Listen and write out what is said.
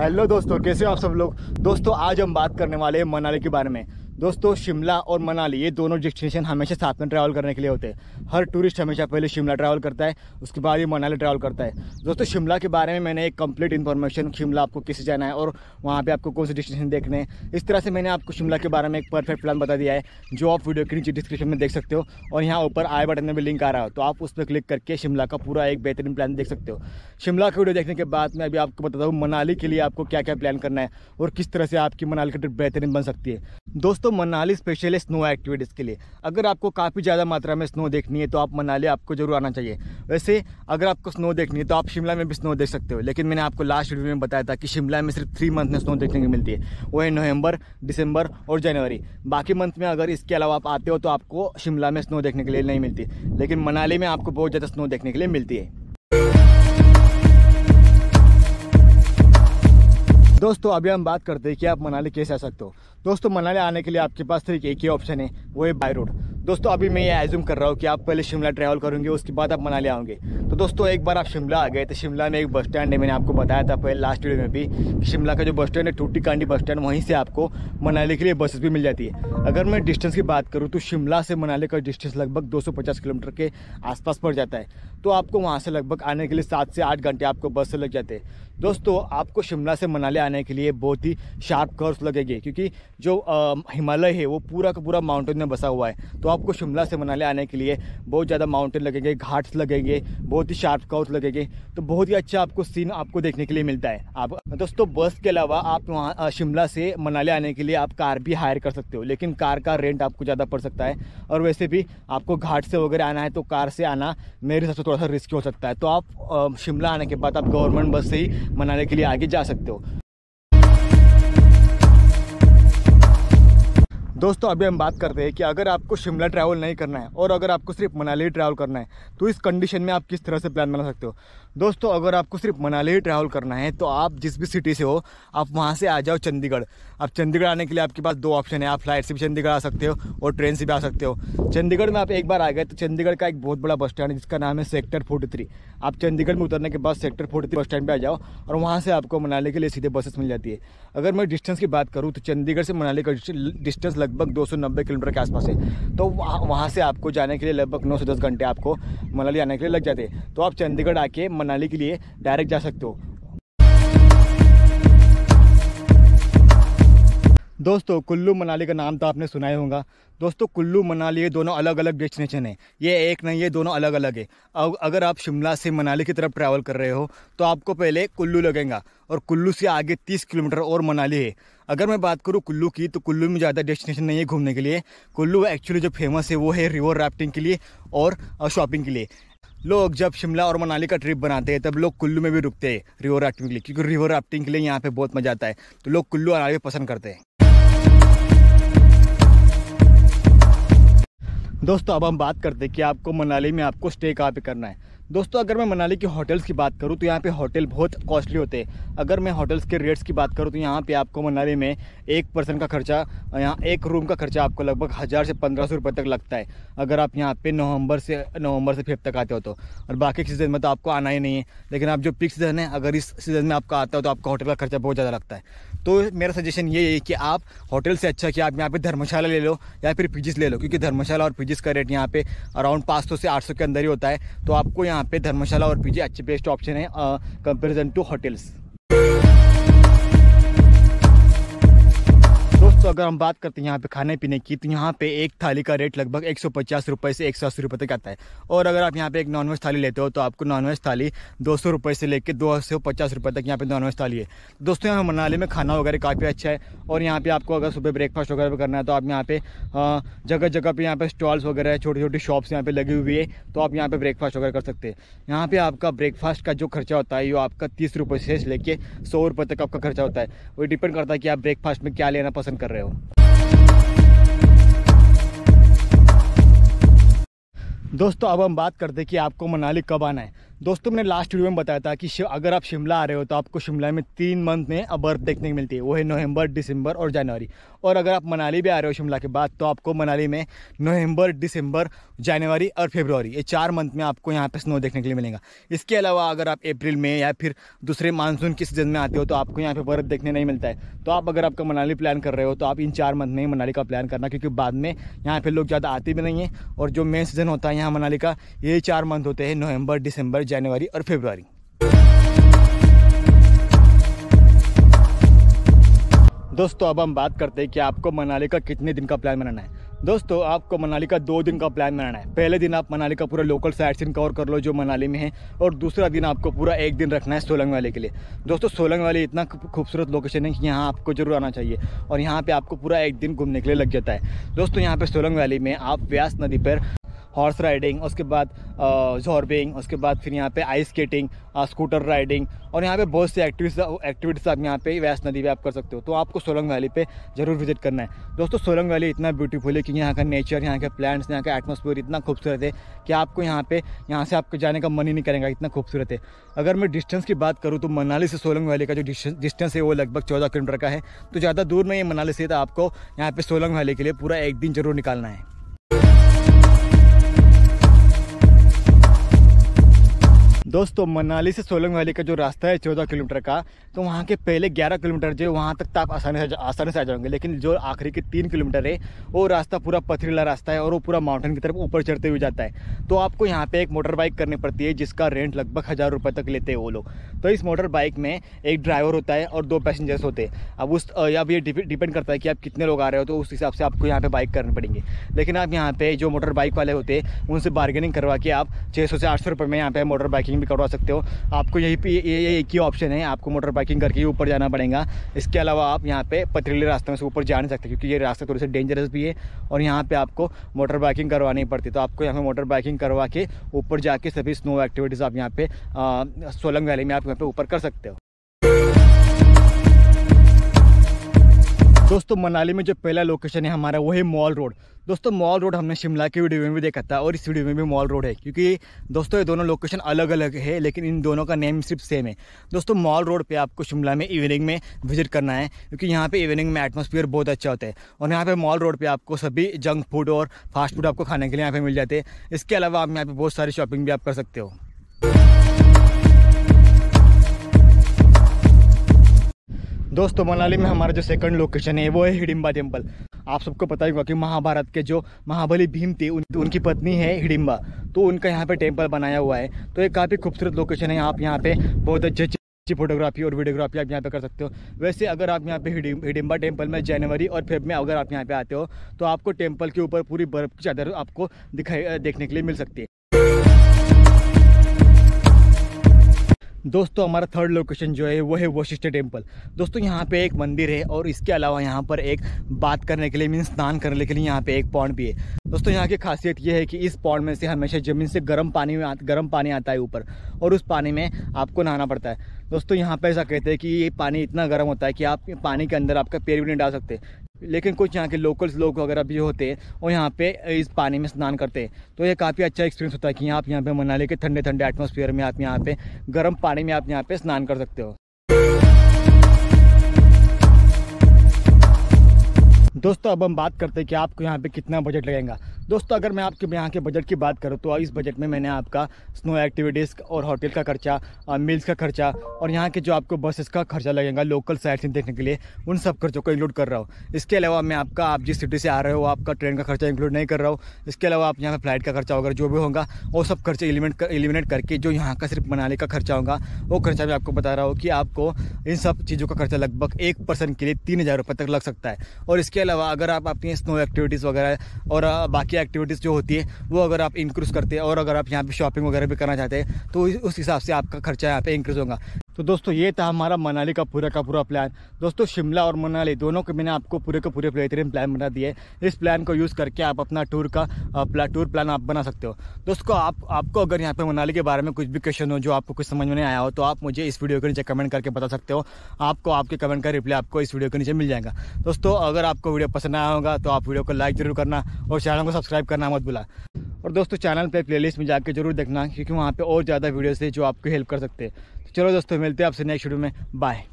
Hello दोस्तों, कैसे हो आप सब लोग। दोस्तों आज हम बात करने वाले हैं मनाली के बारे में। दोस्तों शिमला और मनाली ये दोनों डेस्टिनेशन हमेशा साथ में ट्रैवल करने के लिए होते हैं। हर टूरिस्ट हमेशा पहले शिमला ट्रैवल करता है, उसके बाद ही मनाली ट्रैवल करता है। दोस्तों शिमला के बारे में मैंने एक कंप्लीट इन्फॉर्मेशन, शिमला आपको कैसे जाना है और वहाँ पे आपको कौन से डेस्टिनेशन देखने हैं, इस तरह से मैंने आपको शिमला के बारे में एक परफेक्ट प्लान बता दिया है, जो आप वीडियो के नीचे डिस्क्रिप्शन में देख सकते हो। और यहाँ ऊपर आई बटन में भी लिंक आ रहा हो, तो आप उस पर क्लिक करके शिमला का पूरा एक बेहतरीन प्लान देख सकते हो। शिमला का वीडियो देखने के बाद मैं अभी आपको बताता हूँ मनाली के लिए आपको क्या क्या प्लान करना है और किस तरह से आपकी मनाली की ट्रिप बेहतरीन बन सकती है। दोस्तों मनाली स्पेशली स्नो एक्टिविटीज़ के लिए, अगर आपको काफ़ी ज़्यादा मात्रा में स्नो देखनी है तो आप मनाली आपको जरूर आना चाहिए। वैसे अगर आपको स्नो देखनी है तो आप शिमला में भी स्नो देख सकते हो, लेकिन मैंने आपको लास्ट वीडियो में बताया था कि शिमला में सिर्फ 3 मंथ में स्नो देखने को मिलती है, वो है नवंबर, दिसंबर और जनवरी। बाकी मंथ में अगर इसके अलावा आप आते हो तो आपको शिमला में स्नो देखने के लिए नहीं मिलती, लेकिन मनाली में आपको बहुत ज़्यादा स्नो देखने के लिए मिलती है। दोस्तों अभी हम बात करते हैं कि आप मनाली कैसे आ सकते हो। दोस्तों मनाली आने के लिए आपके पास सिर्फ एक ही ऑप्शन है, वो है बाय रोड। दोस्तों अभी मैं ये एज्यूम कर रहा हूँ कि आप पहले शिमला ट्रैवल करेंगे, उसके बाद आप मनाली आओगे। तो दोस्तों एक बार आप शिमला आ गए तो शिमला में एक बस स्टैंड है, मैंने आपको बताया था पहले लास्ट वीडियो में भी कि शिमला का जो बस स्टैंड है टूटी कांडी बस स्टैंड, वहीं से आपको मनाली के लिए बसेस भी मिल जाती है। अगर मैं डिस्टेंस की बात करूँ तो शिमला से मनाली का डिस्टेंस लगभग 250 किलोमीटर के आसपास पड़ जाता है, तो आपको वहाँ से लगभग आने के लिए 7 से 8 घंटे आपको बस से लग जाते हैं। दोस्तों आपको शिमला से मनाली आने के लिए बहुत ही शार्प कर्व्स लगेंगे, क्योंकि जो हिमालय है वो पूरा का पूरा माउंटेन में बसा हुआ है, तो आपको शिमला से मनाली आने के लिए बहुत ज़्यादा माउंटेन लगेंगे, घाट्स लगेंगे, बहुत ही शार्प कर्व्स लगेंगे, तो बहुत ही अच्छा आपको सीन आपको देखने के लिए मिलता है। आप दोस्तों बस के अलावा आप वहाँ शिमला से मनाली आने के लिए आप कार भी हायर कर सकते हो, लेकिन कार का रेंट आपको ज़्यादा पड़ सकता है, और वैसे भी आपको घाट से वगैरह आना है तो कार से आना मेरे हिसाब से थोड़ा सा रिस्की हो सकता है। तो आप शिमला आने के बाद आप गवर्नमेंट बस से ही मनाली के लिए आगे जा सकते हो। दोस्तों अभी हम बात करते हैं कि अगर आपको शिमला ट्रैवल नहीं करना है और अगर आपको सिर्फ मनाली ट्रैवल करना है तो इस कंडीशन में आप किस तरह से प्लान बना सकते हो। दोस्तों अगर आपको सिर्फ मनाली ट्रैवल करना है तो आप जिस भी सिटी से हो आप वहाँ से आ जाओ चंडीगढ़। अब चंडीगढ़ आने के लिए आपके पास 2 ऑप्शन है, आप फ्लाइट से भी चंडीगढ़ आ सकते हो और ट्रेन से भी आ सकते हो। चंडीगढ़ में आप एक बार आ गए तो चंडीगढ़ का एक बहुत बड़ा बस स्टैंड है जिसका नाम है सेक्टर 43। आप चंडीगढ़ में उतरने के बाद सेक्टर 43 बस स्टैंड पर आ जाओ और वहाँ से आपको मनाली के लिए सीधे बसेस मिल जाती है। अगर मैं डिस्टेंस की बात करूँ तो चंडीगढ़ से मनाली का डिस्टेंस लगभग 290 किलोमीटर के आसपास है, तो वहाँ से आपको जाने के लिए लगभग 9 से 10 घंटे आपको मनाली आने के लिए लग जाते हैं। तो आप चंडीगढ़ आके मनाली के लिए डायरेक्ट जा सकते हो। दोस्तों कुल्लू मनाली का नाम तो आपने सुना ही होगा। दोस्तों कुल्लू मनाली ये दोनों अलग अलग डेस्टिनेशन है, ये एक नहीं, ये दोनों अलग अलग है। अगर आप शिमला से मनाली की तरफ ट्रैवल कर रहे हो तो आपको पहले कुल्लू लगेगा और कुल्लू से आगे 30 किलोमीटर और मनाली है। अगर मैं बात करूँ कुल्लू की तो कुल्लू में ज़्यादा डेस्टिनेशन नहीं है घूमने के लिए। कुल्लू एक्चुअली जो फेमस है वो है रिवर राफ्टिंग के लिए और शॉपिंग के लिए। लोग जब शिमला और मनाली का ट्रिप बनाते हैं तब लोग कुल्लू में भी रुकते हैं रिवर राफ्टिंग के लिए, क्योंकि रिवर राफ्टिंग के लिए यहाँ पे बहुत मज़ा आता है, तो लोग कुल्लू आना भी पसंद करते हैं। दोस्तों अब हम बात करते हैं कि आपको मनाली में आपको स्टे कहाँ पे करना है। दोस्तों अगर मैं मनाली के होटल्स की बात करूँ तो यहाँ पे होटल बहुत कॉस्टली होते हैं। अगर मैं होटल्स के रेट्स की बात करूँ तो यहाँ पे आपको मनाली में एक पर्सन का खर्चा, यहाँ एक रूम का खर्चा आपको लगभग 1000 से 1500 रुपये तक लगता है, अगर आप यहाँ पे नवंबर से फेब तक आते हो तो। और बाकी सीज़न में तो आपको आना ही नहीं है, लेकिन आप जो पीक सीज़न है अगर इस सीज़न में आपका आता हो तो आपका होटल का खर्चा बहुत ज़्यादा लगता है। तो मेरा सजेशन ये है कि आप होटल से अच्छा कि आप यहाँ पे धर्मशाला ले लो या फिर पीजीज ले लो, क्योंकि धर्मशाला और पीजीज का रेट यहाँ पे अराउंड 500 से 800 के अंदर ही होता है। तो आपको यहाँ पे धर्मशाला और पीजी अच्छे बेस्ट ऑप्शन है कंपेरिजन टू होटल्स। दोस्तों अगर हम बात करते हैं यहाँ पे खाने पीने की तो यहाँ पे एक थाली का रेट लगभग 150 रुपये से 180 रुपये तक आता है, और अगर आप यहाँ पे एक नॉनवेज थाली लेते हो तो आपको नॉनवेज थाली 200 रुपये से लेकर 250 रुपये तक यहाँ पे नॉनवेज थाली है। दोस्तों यहाँ मनाली में खाना वगैरह काफ़ी अच्छा है, और यहाँ पे आपको अगर सुबह ब्रेकफास्ट वगैरह करना है तो आप यहाँ पे जगह जगह पे यहाँ पे स्टॉल्स वगैरह छोटी छोटी शॉप्स यहाँ पे लगी हुई है, तो आप यहाँ पे ब्रेकफास्ट वगैरह कर सकते हैं। यहाँ पे आपका ब्रेकफास्ट का जो खर्चा होता है वो आपका 30 रुपये से लेके 100 रुपये तक आपका खर्चा होता है। वो डिपेंड करता है कि आप ब्रेकफास्ट में क्या लेना पसंद कर रहे हो। दोस्तों अब हम बात करते हैं कि आपको मनाली कब आना है। दोस्तों मैंने लास्ट वीडियो में बताया था कि अगर आप शिमला आ रहे हो तो आपको शिमला में 3 मंथ में बर्फ देखने को मिलती है, वो है नवंबर, दिसंबर और जनवरी। और अगर आप मनाली भी आ रहे हो शिमला के बाद तो आपको मनाली में नवंबर, दिसंबर, जनवरी और फरवरी, ये 4 मंथ में आपको यहाँ पे स्नो देखने के लिए मिलेगा। इसके अलावा अगर आप अप्रैल में या फिर दूसरे मानसून की सीजन में आते हो तो आपको यहाँ पे बर्फ़ देखने नहीं मिलता है। तो आप अगर आपका मनाली प्लान कर रहे हो तो आप इन 4 मंथ में ही मनाली का प्लान करना, क्योंकि बाद में यहाँ पे लोग ज़्यादा आते भी नहीं हैं। और जो मेन सीज़न होता है यहाँ मनाली का, यही 4 मंथ होते हैं, नवंबर, दिसंबर, जनवरी और फरवरी। दोस्तों अब हम बात करते हैं कि आपको मनाली का कितने दिन का प्लान बनाना है। दोस्तों आपको मनाली का 2 दिन का प्लान बनाना है। पहले दिन आप मनाली का पूरा लोकल साइट सीन कवर कर लो जो मनाली में है, और दूसरा दिन आपको पूरा 1 दिन रखना है सोलंग वैली के लिए। दोस्तों सोलंग वैली इतना खूबसूरत लोकेशन है कि यहाँ आपको जरूर आना चाहिए, और यहाँ पे आपको पूरा 1 दिन घूमने के लिए लग जाता है। दोस्तों यहाँ पे सोलंग वैली में आप व्यास नदी पर हॉर्स राइडिंग, उसके बाद जॉर्बिंग, उसके बाद फिर यहाँ पे आइस स्केटिंग, स्कूटर राइडिंग, और यहाँ पे बहुत सी एक्टिविटीज़ आप यहाँ पे व्यास नदी पे आप कर सकते हो। तो आपको सोलंग वैली पे ज़रूर विजिट करना है। दोस्तों सोलंग वैली इतना ब्यूटीफुल है कि यहाँ का नेचर, यहाँ के प्लांट्स, यहाँ का एटमॉस्फेयर इतना खूबसूरत है कि आपको यहाँ से आपको जाने का मन ही नहीं करेगा, इतना खूबसूरत है। अगर मैं डिस्टेंस की बात करूँ तो मनाली से सोलंग वैली का जो डिस्टेंस है वो लगभग 14 किलोमीटर का है। तो ज़्यादा दूर नहीं है मनाली से, तो आपको यहाँ पे सोलंग वैली के लिए पूरा 1 दिन जरूर निकालना है। दोस्तों मनाली से सोलंग वैली का जो रास्ता है 14 किलोमीटर का, तो वहाँ के पहले 11 किलोमीटर जो वहाँ तक तो आप आसानी से आ जाओगे, लेकिन जो आखिरी के 3 किलोमीटर है वो रास्ता पूरा पथरीला रास्ता है और वो पूरा माउंटेन की तरफ ऊपर चढ़ते हुए जाता है। तो आपको यहाँ पे एक मोटर बाइक करनी पड़ती है जिसका रेंट लगभग 1000 रुपये तक लेते हैं वो लोग। तो इस मोटर बाइक में एक ड्राइवर होता है और 2 पैसेंजर्स होते हैं। अब ये डिपेंड करता है कि आप कितने लोग आ रहे हो, तो उस हिसाब से आपको यहाँ पे बाइक करनी पड़ेंगे। लेकिन आप यहाँ पे जो मोटर बाइक वाले होते हैं उनसे बार्गेनिंग करवा के आप 600 से 800 रुपये में यहाँ पे मोटर बाइकिंग भी करवा सकते हो। आपको यही पे ये एक ही ऑप्शन है, आपको मोटर बाइकिंग करके ही ऊपर जाना पड़ेगा। इसके अलावा आप यहाँ पे पथरीले रास्ते में से ऊपर जा नहीं सकते, क्योंकि ये रास्ते थोड़े से डेंजरस भी है और यहाँ पे आपको मोटर बाइकिंग करवानी पड़ती है। तो आपको यहाँ पे मोटर बाइकिंग करवा के ऊपर जाके सभी स्नो एक्टिविटीज़ आप यहाँ पे सोलंग वैली में आप यहाँ पे ऊपर कर सकते हो। दोस्तों मनाली में जो पहला लोकेशन है हमारा वो है मॉल रोड। दोस्तों मॉल रोड हमने शिमला के वीडियो में भी देखा था और इस वीडियो में भी मॉल रोड है, क्योंकि दोस्तों ये दोनों लोकेशन अलग अलग है लेकिन इन दोनों का नेम सिर्फ सेम है। दोस्तों मॉल रोड पे आपको शिमला में इवनिंग में विजिट करना है, क्योंकि यहाँ पे इवनिंग में एटमॉस्फेयर बहुत अच्छा होता है। और यहाँ पे मॉल रोड पे आपको सभी जंक फूड और फास्ट फूड आपको खाने के लिए यहाँ पे मिल जाते हैं। इसके अलावा आप यहाँ पे बहुत सारी शॉपिंग भी आप कर सकते हो। दोस्तों मनाली में हमारा जो सेकंड लोकेशन है वो है हिडिंबा टेम्पल। आप सबको पता ही होगा कि महाभारत के जो महाबली भीम थे उनकी पत्नी है हिडिंबा, तो उनका यहाँ पे टेम्पल बनाया हुआ है। तो ये काफ़ी खूबसूरत लोकेशन है। आप यहाँ पे बहुत अच्छी फोटोग्राफी और वीडियोग्राफी आप यहाँ पे कर सकते हो। वैसे अगर आप यहाँ पे हिडिंबा टेम्पल में जनवरी और फेब में अगर आप यहाँ पे आते हो तो आपको टेम्पल के ऊपर पूरी बर्फ़ की चादर आपको देखने के लिए मिल सकती है। दोस्तों हमारा थर्ड लोकेशन जो है वो है वशिष्ठ टेम्पल। दोस्तों यहाँ पे एक मंदिर है और इसके अलावा यहाँ पर एक बात करने के लिए मीन्स स्नान करने के लिए यहाँ पे एक पॉन्ड भी है। दोस्तों यहाँ की खासियत ये है कि इस पॉन्ड में से हमेशा ज़मीन से गर्म पानी आता है ऊपर, और उस पानी में आपको नहाना पड़ता है। दोस्तों यहाँ पे ऐसा कहते हैं कि ये पानी इतना गर्म होता है कि आप पानी के अंदर आपका पैर भी नहीं डाल सकते, लेकिन कुछ यहाँ के लोकल्स लोग वगैरह भी होते हैं और यहाँ पे इस पानी में स्नान करते हैं। तो ये काफ़ी अच्छा एक्सपीरियंस होता है कि आप यहाँ पे मनाली के ठंडे ठंडे एटमॉस्फेयर में आप यहाँ पे गर्म पानी में आप यहाँ पे स्नान कर सकते हो। दोस्तों अब हम बात करते हैं कि आपको यहाँ पे कितना बजट लगेगा। दोस्तों अगर मैं आपके यहाँ के बजट की बात करूँ तो इस बजट में मैंने आपका स्नो एक्टिविटीज़ और होटल का खर्चा, मील्स का खर्चा और यहाँ के जो आपको बसेस का खर्चा लगेगा लोकल साइट सीन देखने के लिए, उन सब खर्चों को इंक्लूड कर रहा हूँ। इसके अलावा मैं आपका आप जिस सिटी से आ रहे हो आपका ट्रेन का खर्चा इंक्लूड नहीं कर रहा हूँ। इसके अलावा आप यहाँ पर फ्लाइट का खर्चा वगैरह जो भी होगा वो सब खर्चे एलिमिनेट करके जो यहाँ का सिर्फ मनाली का खर्चा होगा वो खर्चा मैं आपको बता रहा हूँ कि आपको इन सब चीज़ों का खर्चा लगभग 1 पर्सन के लिए 3000 रुपये तक लग सकता है। और इसके अलावा अगर आप अपनी स्नो एक्टिविटीज़ वगैरह और बाकी एक्टिविटीज़ जो होती है वो अगर आप इंक्रीज़ करते हैं और अगर आप यहाँ पे शॉपिंग वगैरह भी करना चाहते हैं तो उस हिसाब से आपका खर्चा यहाँ पे इंक्रीज़ होगा। तो दोस्तों ये था हमारा मनाली का पूरा प्लान। दोस्तों शिमला और मनाली दोनों के मैंने आपको पूरे के पूरे बेहतरीन प्लान बना दिए। इस प्लान को यूज़ करके आप अपना टूर प्लान आप बना सकते हो। दोस्तों आपको अगर यहाँ पे मनाली के बारे में कुछ भी क्वेश्चन हो जो आपको कुछ समझ में नहीं आया हो तो आप मुझे इस वीडियो के नीचे कमेंट करके बता सकते हो। आपको आपके कमेंट का रिप्लाई आपको इस वीडियो के नीचे मिल जाएगा। दोस्तों अगर आपको वीडियो पसंद आया होगा तो आप वीडियो को लाइक जरूर करना और चैनल को सब्सक्राइब करना मत भूला। और दोस्तों चैनल पे प्लेलिस्ट में जाके जरूर देखना, क्योंकि वहाँ पे और ज़्यादा वीडियोस है जो आपको हेल्प कर सकते हैं। तो चलो दोस्तों, मिलते हैं आपसे नेक्स्ट वीडियो में। बाय।